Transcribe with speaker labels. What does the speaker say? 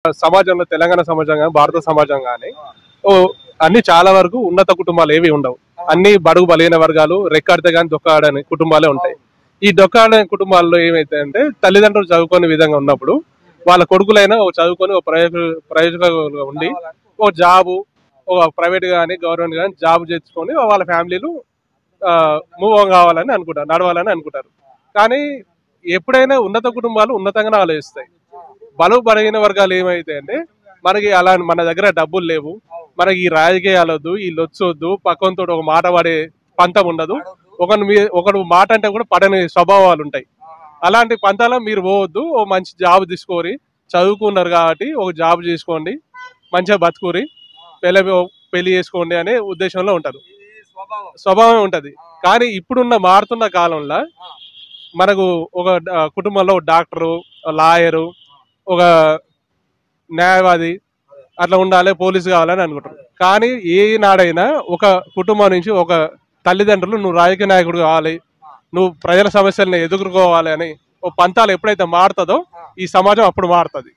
Speaker 1: సమాజంలో తెలంగాణ సమాజం కానీ భారత సమాజం కానీ అన్ని చాలా వరకు ఉన్నత కుటుంబాలు ఏవి ఉండవు. అన్ని బడుగు బలహీన వర్గాలు రెక్కాడితే కానీ దొక్కాడని కుటుంబాలే ఉంటాయి. ఈ దొక్కాడని కుటుంబాల్లో ఏమైతే అంటే తల్లిదండ్రులు చదువుకునే విధంగా ఉన్నప్పుడు వాళ్ళ కొడుకులైనా చదువుకొని ప్రయోజకులుగా ఉండి ఓ జాబు ఒక ప్రైవేట్ కానీ గవర్నమెంట్ కానీ జాబ్ చేసుకొని వాళ్ళ ఫ్యామిలీలు మూవ్ కావాలని అనుకుంటారు, నడవాలని అనుకుంటారు. కానీ ఎప్పుడైనా ఉన్నత కుటుంబాలు ఉన్నతంగానే ఆలోచిస్తాయి. బలుగు బలహీన వర్గాలు ఏమైతే అంటే మనకి అలా మన దగ్గర డబ్బులు లేవు, మనకి ఈ రాజకీయాలు వద్దు, ఈ లొచ్చొద్దు, పక్కనతో ఒక మాట పడే పంతం ఉండదు, ఒకడు మాట అంటే కూడా పడని స్వభావాలు ఉంటాయి. అలాంటి పంతాల మీరు పోవద్దు, ఓ మంచి జాబ్ తీసుకోరి, చదువుకున్నారు కాబట్టి ఒక జాబ్ చేసుకోండి, మంచిగా బతుకురి, పెళ్లి చేసుకోండి అనే ఉద్దేశంలో ఉంటారు, స్వభావం ఉంటది. కానీ ఇప్పుడున్న మారుతున్న కాలంలో మనకు ఒక కుటుంబంలో డాక్టరు, లాయరు, ఒక న్యాయవాది అట్లా ఉండాలి, పోలీసు కావాలని అనుకుంటారు. కానీ ఏ నాడైనా ఒక కుటుంబం నుంచి ఒక తల్లిదండ్రులు నువ్వు రాజకీయ నాయకుడు కావాలి, నువ్వు ప్రజల సమస్యలను ఎదుర్కోవాలి అని ఓ పంతాలు ఎప్పుడైతే మారుతుందో ఈ సమాజం అప్పుడు మారుతుంది.